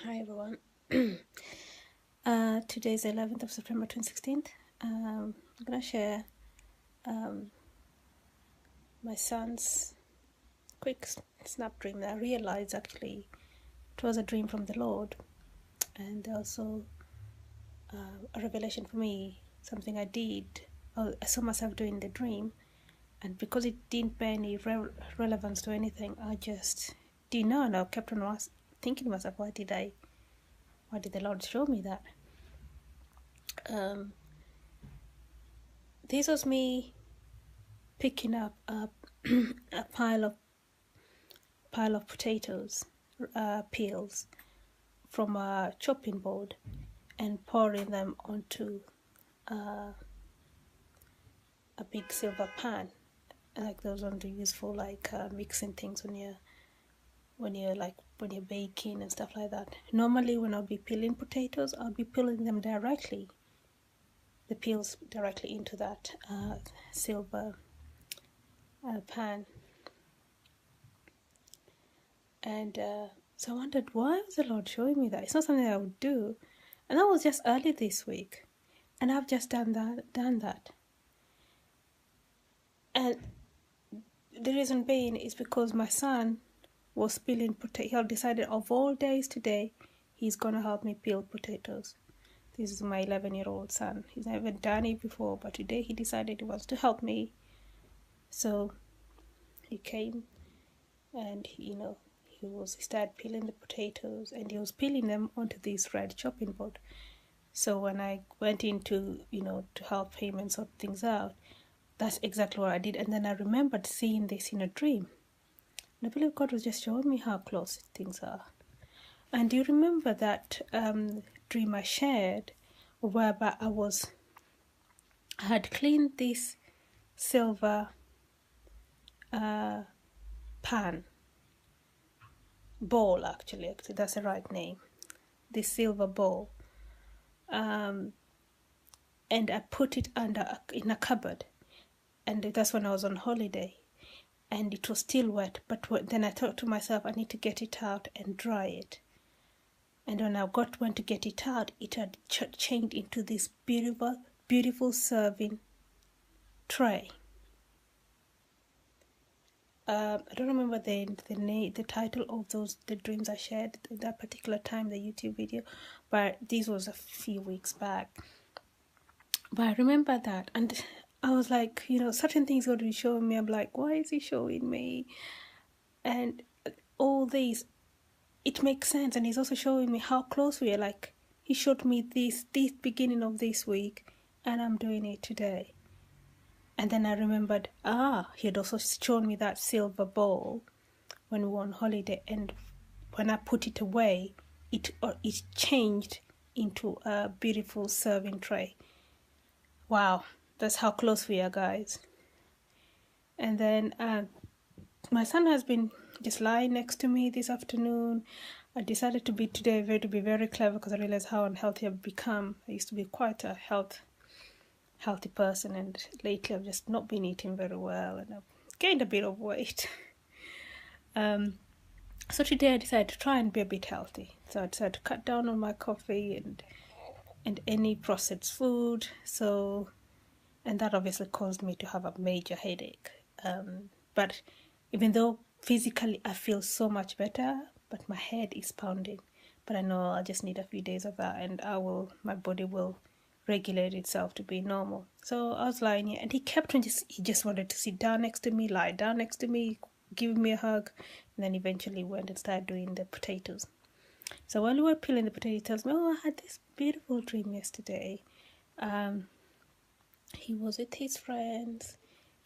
Hi everyone. Today is 11th of September 2016. I'm gonna share my son's quick snap dream that I realized actually it was a dream from the Lord, and also a revelation for me, something I did, or I saw myself doing the dream, and because it didn't bear any relevance to anything, I just didn't know, and I kept on thinking to myself, why did the Lord show me that? This was me picking up a pile of potatoes peels from a chopping board and pouring them onto a big silver pan, like those ones you use for mixing things when you're baking and stuff like that. Normally, when I'll be peeling potatoes, I'll be peeling them directly, the peels directly into that silver pan. And so I wondered, why was the Lord showing me that? It's not something I would do. And that was just early this week. And I've just done that. And the reason being is because my son was peeling potatoes. He decided of all days today, he's going to help me peel potatoes. This is my 11-year-old son. He's never done it before, but today he decided he wants to help me. So he came and, he started peeling the potatoes, and he was peeling them onto this red chopping board. So when I went in to help him and sort things out, that's exactly what I did. And then I remembered seeing this in a dream. And I believe God was just showing me how close things are. And do you remember that dream I shared, whereby I had cleaned this silver bowl, actually that's the right name, this silver bowl, and I put it in a cupboard, and that's when I was on holiday, and it was still wet, but then I thought to myself, I need to get it out and dry it. And when I went to get it out, it had changed into this beautiful serving tray. I don't remember the title of the dreams I shared at that particular time, the YouTube video, but this was a few weeks back. But I remember that, and I was like, certain things God will show me. I'm like, why is He showing me? And all these, it makes sense, and He's also showing me how close we are. Like, He showed me this beginning of this week, and I'm doing it today. And then I remembered, He had also shown me that silver bowl when we were on holiday, and when I put it away, it changed into a beautiful serving tray. Wow, that's how close we are, guys. And then my son has been just lying next to me this afternoon. I decided to be very clever, because I realized how unhealthy I've become. I used to be quite a healthy person, and lately I've just not been eating very well, and I've gained a bit of weight. So today I decided to try and be a bit healthy. So I decided to cut down on my coffee and any processed food. And that obviously caused me to have a major headache. But even though physically I feel so much better, but my head is pounding. But I know I just need a few days of that, and my body will regulate itself to be normal. So I was lying here, and he just wanted to sit down next to me, lie down next to me, give me a hug, and then eventually went and started doing the potatoes. So while we were peeling the potatoes, he tells me, I had this beautiful dream yesterday. He was with his friends,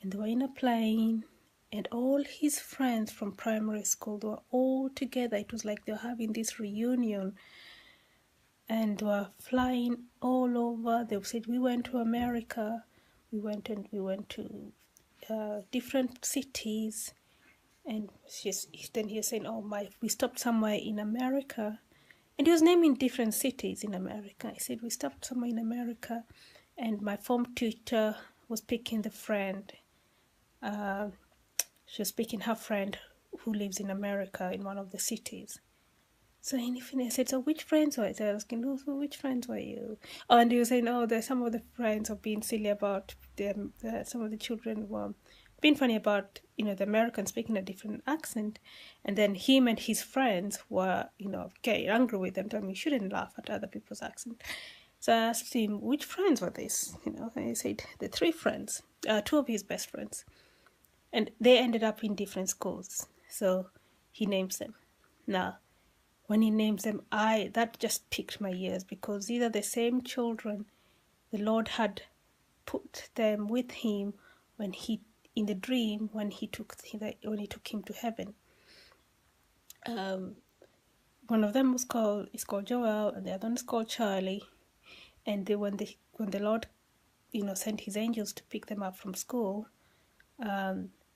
and they were in a plane, and all his friends from primary school, they were all together. It was like they were having this reunion, and they were flying all over. They said, we went to America, we went to different cities. And then he was saying, we stopped somewhere in America. And he was naming different cities in America. He said, we stopped somewhere in America, and my form tutor was picking the friend. She was picking her friend who lives in America in one of the cities. So he finished, I said, so which friends were you? So I was asking, oh, so which friends were you? Oh, and he was saying, oh, there's some of the friends have been silly about them. Some of the children were being funny about, the Americans speaking a different accent. And then him and his friends were, getting angry with them, telling me you shouldn't laugh at other people's accent. So I asked him, which friends were these? And he said, the three friends, two of his best friends. And they ended up in different schools. So he names them. Now, when he names them, that just piqued my ears, because these are the same children the Lord had put them with him when he, in the dream, when he took him to heaven. One of them is called Joel, and the other one is called Charlie. And when the Lord, sent his angels to pick them up from school,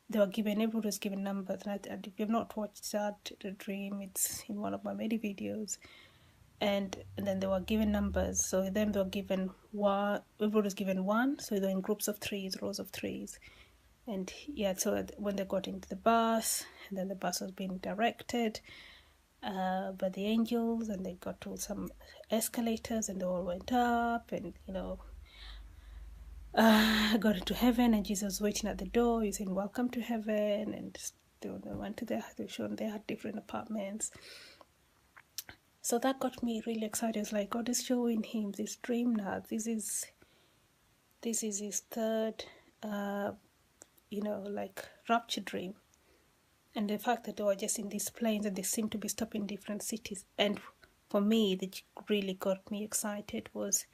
they were given, everyone was given numbers. And if you've not watched that, the dream, it's in one of my many videos. And then they were given numbers. So then they were given one, everyone was given one. So they're in groups of threes, rows of threes. And yeah, so when they got into the bus, and then the bus was being directed by the angels, and they got to some escalators, and they all went up, and got into heaven, and Jesus was waiting at the door. He said, "Welcome to heaven." And they went to they had different apartments. So that got me really excited. It's like God is showing him this dream now. This is his third, rapture dream. And the fact that they were just in these planes and they seem to be stopping in different cities. And for me, that really got me excited was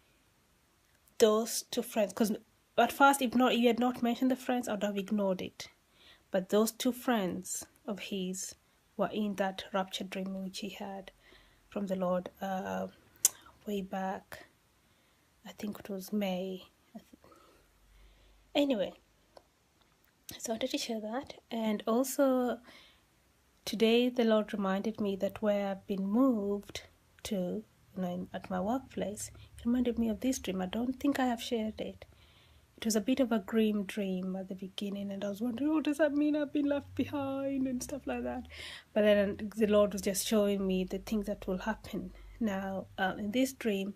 those two friends. Because at first, if you had not mentioned the friends, I would have ignored it. But those two friends of his were in that rapture dream which he had from the Lord way back. I think it was May. Anyway, so I wanted to share that. And also, today the Lord reminded me that where I've been moved to, at my workplace, it reminded me of this dream. I don't think I have shared it. It was a bit of a grim dream at the beginning, and I was wondering, oh, does that mean I've been left behind and stuff like that? But then the Lord was just showing me the things that will happen. Now, in this dream,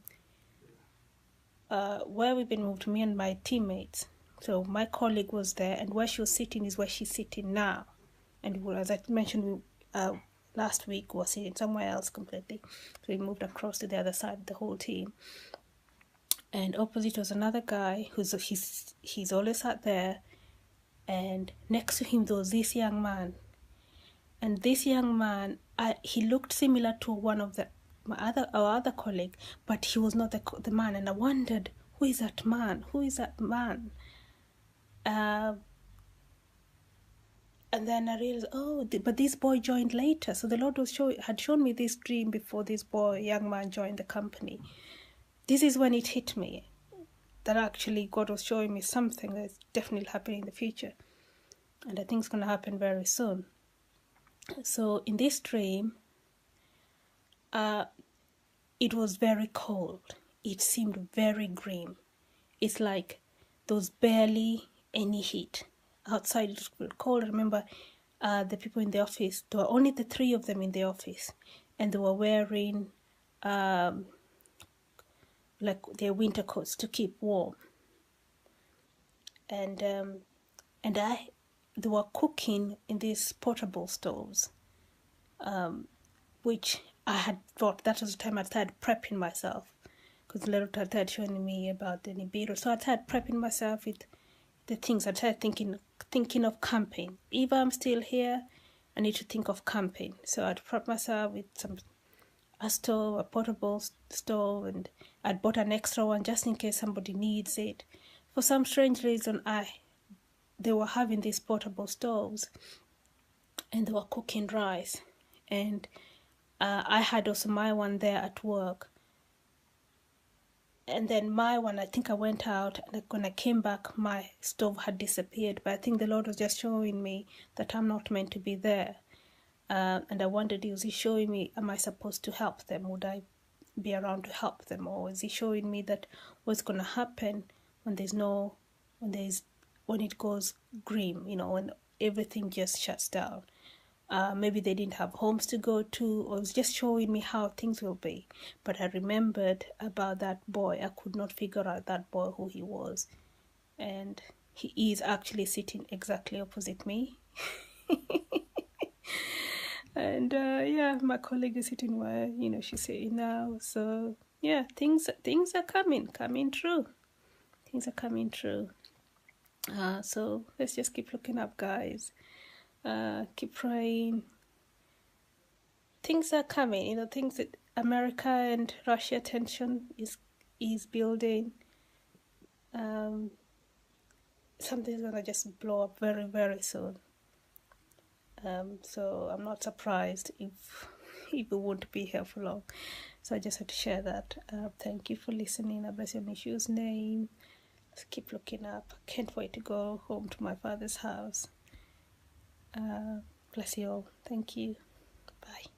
where we've been moved, me and my teammates, so my colleague was there, and where she was sitting is where she's sitting now. And as I mentioned last week, was sitting somewhere else completely. So we moved across to the other side, the whole team. And opposite was another guy he's always sat there, and next to him there was this young man. And this young man, he looked similar to one of our other colleague, but he was not the man. And I wondered, who is that man? Who is that man? And then I realized, but this boy joined later. So the Lord had shown me this dream before this young man joined the company. This is when it hit me, that actually God was showing me something that's definitely happening in the future. And I think it's going to happen very soon. So in this dream, it was very cold. It seemed very grim. It's like there was barely any heat. Outside it was cold. I remember the people in the office, there were only the three of them in the office, and they were wearing like their winter coats to keep warm. And they were cooking in these portable stoves, which I had thought that was the time I started prepping myself, because the Lord had shown me about the Nibiru. So I started prepping myself with the things. I started thinking of camping. If I'm still here, I need to think of camping. So I'd prep myself with a portable stove, and I'd bought an extra one just in case somebody needs it. For some strange reason, they were having these portable stoves, and they were cooking rice. And I had also my one there at work. And then my one, I think I went out, and when I came back, my stove had disappeared. But I think the Lord was just showing me that I'm not meant to be there. And I wondered, is he showing me, am I supposed to help them? Would I be around to help them? Or is he showing me that what's going to happen when when it goes grim, when everything just shuts down? Maybe they didn't have homes to go to, or it was just showing me how things will be. But I remembered about that boy. I could not figure out that boy, who he was. And he is actually sitting exactly opposite me. And yeah, my colleague is sitting where, you know, she's sitting now. So yeah, things are coming true. Things are coming true. So let's just keep looking up, guys. Keep praying. Things are coming, you know, things that America and Russia tension is building. Something's gonna just blow up very, very soon. So I'm not surprised if we won't be here for long. So I just had to share that. Thank you for listening. I bless your Mishu's name. Let's keep looking up. Can't wait to go home to my father's house. Bless you all. Thank you. Bye.